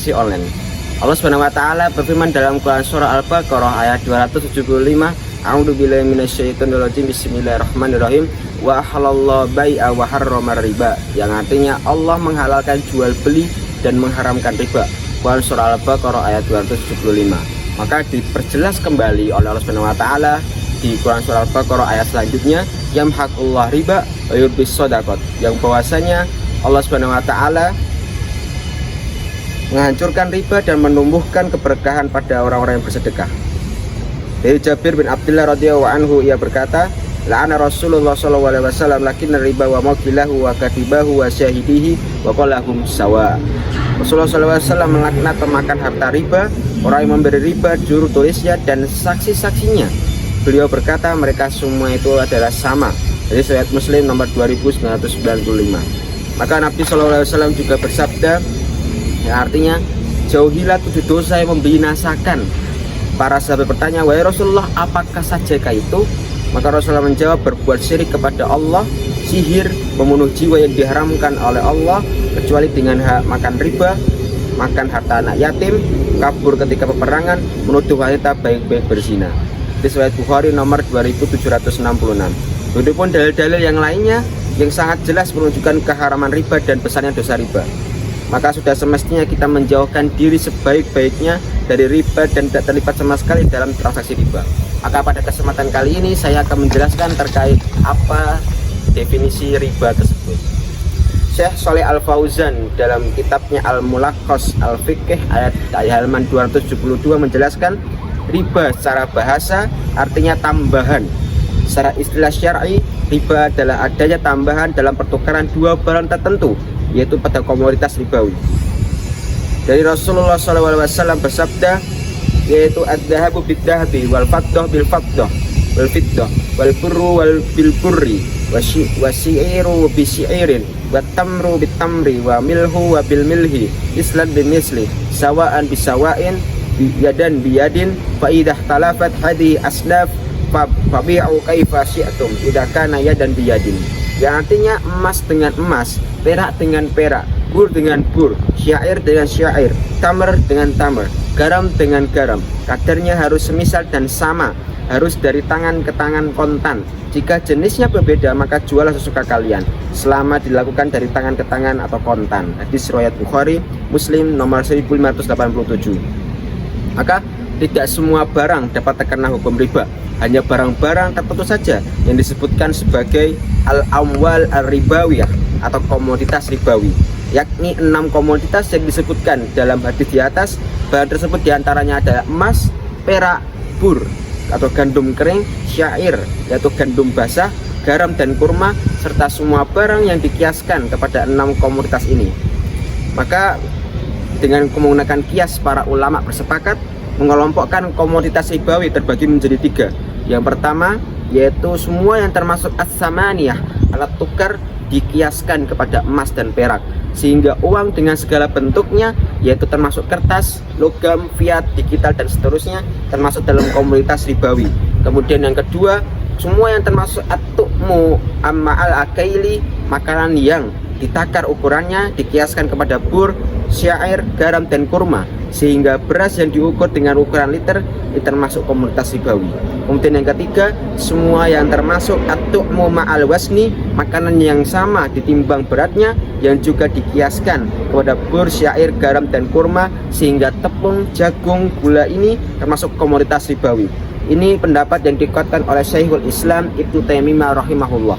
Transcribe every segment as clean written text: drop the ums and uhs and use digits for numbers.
transaksi online. Allah Subhanahu wa taala berfirman dalam Quran surah Al-Baqarah ayat 275, A'udzubillahi minasyaitonir rajim. Bismillahirrahmanirrahim. Wa halallahu bai'a wa harramar riba. Yang artinya Allah menghalalkan jual beli dan mengharamkan riba. Quran surah Al-Baqarah ayat 275. Maka diperjelas kembali oleh Allah Subhanahu wa taala di Quran surah Al-Baqarah ayat selanjutnya, yamhaqullah riba wa yurbis shadaqat, yang bahwasanya Allah Subhanahu wa taala menghancurkan riba dan menumbuhkan keberkahan pada orang-orang yang bersedekah. Dari Jabir bin Abdullah radhiyallahu anhu, ia berkata, la'ana Rasulullah sallallahu alaihi wasallam lakinna riba wa maqilahu wa katibahu wa syahidihi wa qalahum sawa. Rasulullah sallallahu alaihi wasallam melaknat pemakan harta riba, orang yang memberi riba, juru tulisnya dan saksi-saksinya. Beliau berkata, mereka semua itu adalah sama. Dari riwayat Muslim nomor 2995. Maka Nabi sallallahu alaihi wasallam juga bersabda, yang artinya jauhilah 7 dosa yang membinasakan. Para sahabat bertanya, wahai Rasulullah, apakah sajakah itu? Maka Rasulullah menjawab, berbuat syirik kepada Allah, sihir, membunuh jiwa yang diharamkan oleh Allah kecuali dengan makan riba, makan harta anak yatim, kabur ketika peperangan, menuduh wanita baik-baik berzina. Di riwayat Bukhari nomor 2766. Begitupun dalil-dalil yang lainnya yang sangat jelas menunjukkan keharaman riba dan besarnya dosa riba. Maka sudah semestinya kita menjauhkan diri sebaik-baiknya dari riba dan tidak terlibat sama sekali dalam transaksi riba. Maka pada kesempatan kali ini saya akan menjelaskan terkait apa definisi riba tersebut. Syekh Shalih Al Fauzan dalam kitabnya Al-Mulaqqas Al-Fiqh ayat halaman 272 menjelaskan, riba secara bahasa artinya tambahan. Secara istilah syar'i, riba adalah adanya tambahan dalam pertukaran dua barang tertentu, yaitu pada komoditas ribawi. Dari Rasulullah SAW bersabda, yaitu ad-dhahabu bid-dhahabi wal faddah bil faddah wal fiddah wal burru wal bil burri wasyi'iru bisyi'irin wat tamru bit tamri wa milhu wa bil milhi islan bin misli sawa'an bisawa'in yadan biyadin fa idah talafat hadi aslaf fabi'u kaifa syi'tum idza kana yadan biyadin. Yang artinya emas dengan emas, perak dengan perak, bur dengan bur, syair dengan syair, tamar dengan tamar, garam dengan garam. Kadarnya harus semisal dan sama, harus dari tangan ke tangan kontan. Jika jenisnya berbeda, maka jualah sesuka kalian, selama dilakukan dari tangan ke tangan atau kontan. Hadis riwayat Bukhari, Muslim nomor 1587. Maka tidak semua barang dapat terkena hukum riba. Hanya barang-barang tertentu saja yang disebutkan sebagai al-amwal al-ribawiyah atau komoditas ribawi, yakni 6 komoditas yang disebutkan dalam hadis di atas. Bahan tersebut diantaranya adalah emas, perak, bur atau gandum kering, syair yaitu gandum basah, garam dan kurma, serta semua barang yang dikiaskan kepada 6 komoditas ini. Maka dengan menggunakan kias, para ulama bersepakat mengelompokkan komoditas ribawi terbagi menjadi 3. Yang pertama yaitu semua yang termasuk as-samaniyah, alat tukar, dikiaskan kepada emas dan perak, sehingga uang dengan segala bentuknya, yaitu termasuk kertas, logam, fiat, digital dan seterusnya, termasuk dalam komoditas ribawi. Kemudian yang kedua, semua yang termasuk at-tu'mu amma al-akaili, makanan yang ditakar ukurannya, dikiaskan kepada bur, syair, garam dan kurma, sehingga beras yang diukur dengan ukuran liter itu termasuk komoditas ribawi. Kemudian yang ketiga, semua yang termasuk at-tu'mu ma'al wasni, makanan yang sama ditimbang beratnya, yang juga dikiaskan kepada bur, syair, garam dan kurma, sehingga tepung, jagung, gula ini termasuk komoditas ribawi. Ini pendapat yang dikuatkan oleh Syekhul Islam Ibnu Taimiyah rahimahullah.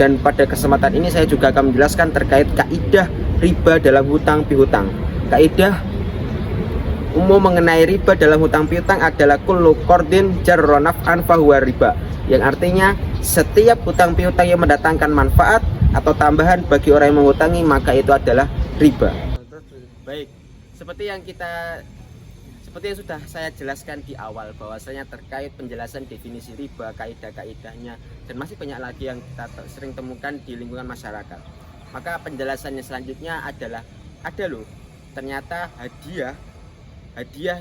Dan pada kesempatan ini saya juga akan menjelaskan terkait kaidah riba dalam hutang piutang. Kaidah umum mengenai riba dalam hutang piutang adalah kullu qardin jarra naf'an fahuwa riba, yang artinya setiap hutang piutang yang mendatangkan manfaat atau tambahan bagi orang yang menghutangi, maka itu adalah riba. Baik, seperti yang sudah saya jelaskan di awal, bahwasanya terkait penjelasan definisi riba, kaidah-kaidahnya, dan masih banyak lagi yang kita sering temukan di lingkungan masyarakat. Maka penjelasannya selanjutnya adalah, ternyata hadiah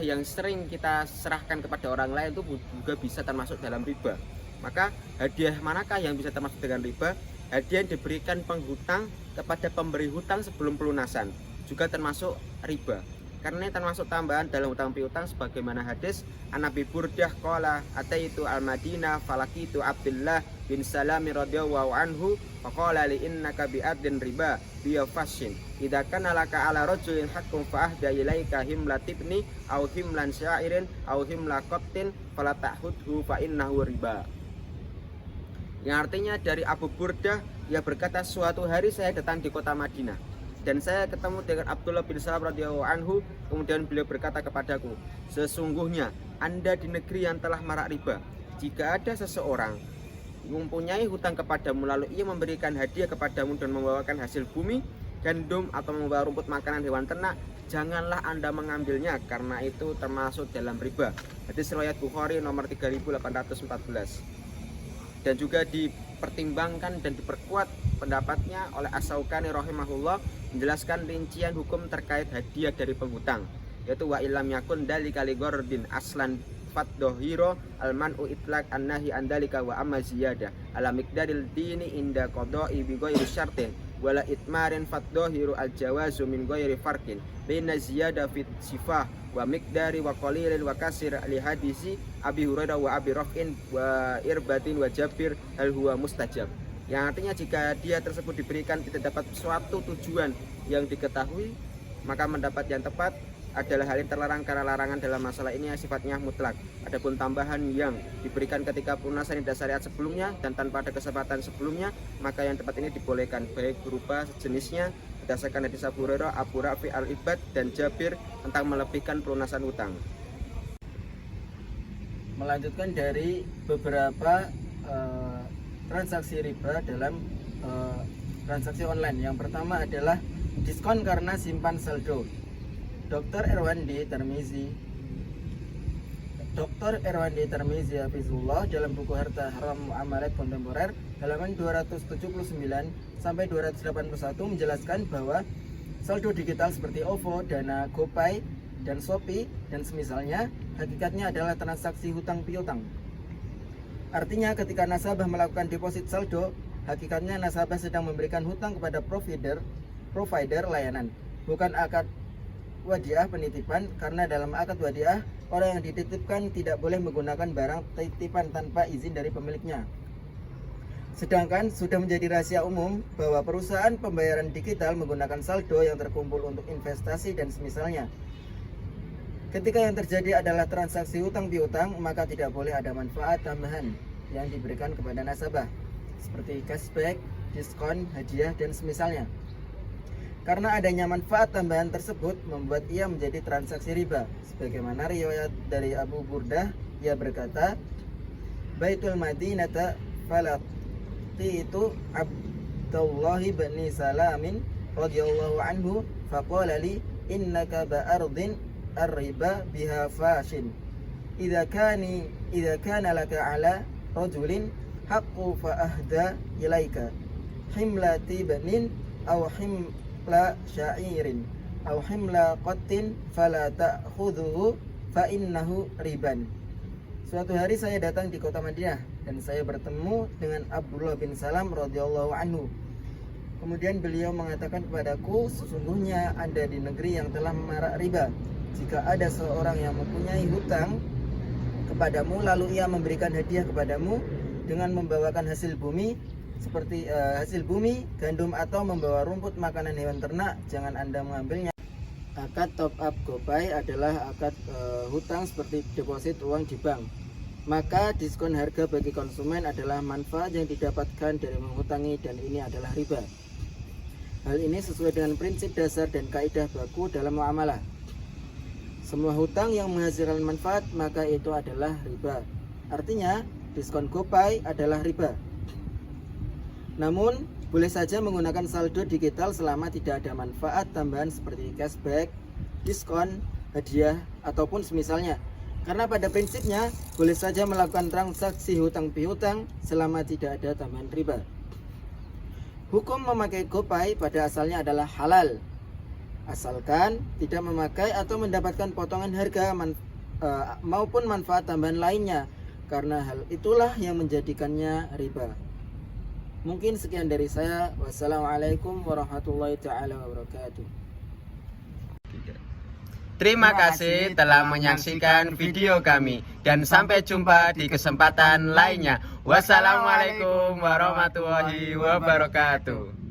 yang sering kita serahkan kepada orang lain itu juga bisa termasuk dalam riba. Maka hadiah manakah yang bisa termasuk dengan riba? Hadiah yang diberikan penghutang kepada pemberi hutang sebelum pelunasan juga termasuk riba. karena ini termasuk tambahan dalam hutang piutang sebagaimana hadis Nabi Burdah qala ataitu al-Madinah falakitu Abdullah bin Salam radhiyallahu anhu faqala li innaka bi'adin riba biya fashin idza kana laka ala rajulin haqqun fa ahda ilaika himlatibni aw himlan sya'irin aw himla qattin fala ta'khudhu fa innahu riba. Yang artinya dari Abu Burdah, ia berkata, suatu hari saya datang di kota Madinah dan saya ketemu dengan Abdullah bin Salam radhiyallahu anhu. Kemudian beliau berkata kepadaku, sesungguhnya Anda di negeri yang telah marak riba. Jika ada seseorang mempunyai hutang kepadamu lalu ia memberikan hadiah kepadamu dan membawakan hasil bumi, gandum atau membawa rumput makanan hewan ternak, janganlah Anda mengambilnya karena itu termasuk dalam riba. Hadis riwayat Bukhari nomor 3814. Dan juga dipertimbangkan dan diperkuat pendapatnya oleh As-Syaukani rahimahullah menjelaskan rincian hukum terkait hadiah dari penghutang, yaitu wa illam yakun dalika li ghardin aslan fadhahiro al-man'u itlaq an-nahi an dalika wa amma ziyadah ala miqdaril dini inda qada'i bi ghairi syartin wala itmarin fadhahiru al-jawazu min ghairi farqin baina ziyadah fit sifah wa miqdari wa qalilin wa kasir li hadisi Abi Hurairah wa Abi Raf'in wa Irbatin wa Jabir hal huwa mustajab. Yang artinya jika dia tersebut diberikan tidak dapat suatu tujuan yang diketahui, maka mendapat yang tepat adalah hal yang terlarang karena larangan dalam masalah ini yang sifatnya mutlak. Adapun tambahan yang diberikan ketika pelunasan yang syariat sebelumnya dan tanpa ada kesempatan sebelumnya, maka yang tepat ini dibolehkan baik berupa sejenisnya berdasarkan hadis Abu Hurairah, Abu Rafi al-Ibad dan Jabir tentang melebihkan pelunasan hutang. Melanjutkan dari beberapa transaksi riba dalam transaksi online. Yang pertama adalah diskon karena simpan saldo. Dr. Irwandi Tirmizi Hafizullah dalam buku Harta Haram Muamalat Kontemporer halaman 279 sampai 281 menjelaskan bahwa saldo digital seperti OVO, Dana, GoPay, dan Shopee dan semisalnya hakikatnya adalah transaksi hutang piutang. Artinya ketika nasabah melakukan deposit saldo, hakikatnya nasabah sedang memberikan hutang kepada provider layanan, bukan akad wadiah penitipan, karena dalam akad wadiah orang yang dititipkan tidak boleh menggunakan barang titipan tanpa izin dari pemiliknya. Sedangkan sudah menjadi rahasia umum bahwa perusahaan pembayaran digital menggunakan saldo yang terkumpul untuk investasi dan semisalnya. Ketika yang terjadi adalah transaksi hutang piutang, maka tidak boleh ada manfaat tambahan yang diberikan kepada nasabah seperti cashback, diskon, hadiah dan semisalnya. Karena adanya manfaat tambahan tersebut membuat ia menjadi transaksi riba. Sebagaimana riwayat dari Abu Burdah, ia berkata, Baitul Madinata falati itu Abdullah bin Salamin radhiyallahu anhu faqala li innaka ba'ardin ar-riba biha fashin idza kana laka ala rajulin haqqu fa ahda ilaika himlati banin aw himla sya'irin aw himla qattin fala ta'khudhuhu fa innahu riban. Suatu hari saya datang di kota Madinah dan saya bertemu dengan Abdullah bin Salam radhiyallahu anhu. Kemudian beliau mengatakan kepadaku, sesungguhnya Anda di negeri yang telah marak riba. Jika ada seorang yang mempunyai hutang kepadamu lalu ia memberikan hadiah kepadamu dengan membawakan hasil bumi seperti hasil bumi, gandum atau membawa rumput makanan hewan ternak, jangan Anda mengambilnya. Akad top up GoPay adalah akad hutang seperti deposit uang di bank. Maka diskon harga bagi konsumen adalah manfaat yang didapatkan dari menghutangi dan ini adalah riba. Hal ini sesuai dengan prinsip dasar dan kaidah baku dalam muamalah. Semua hutang yang menghasilkan manfaat maka itu adalah riba. Artinya diskon GoPay adalah riba. Namun boleh saja menggunakan saldo digital selama tidak ada manfaat tambahan seperti cashback, diskon, hadiah ataupun semisalnya. Karena pada prinsipnya boleh saja melakukan transaksi hutang piutang selama tidak ada tambahan riba. Hukum memakai GoPay pada asalnya adalah halal, asalkan tidak memakai atau mendapatkan potongan harga maupun manfaat tambahan lainnya, karena hal itulah yang menjadikannya riba. Mungkin sekian dari saya. Wassalamualaikum warahmatullahi taala wabarakatuh. Terima kasih telah menyaksikan video kami dan sampai jumpa di kesempatan lainnya. Wassalamualaikum warahmatullahi wabarakatuh.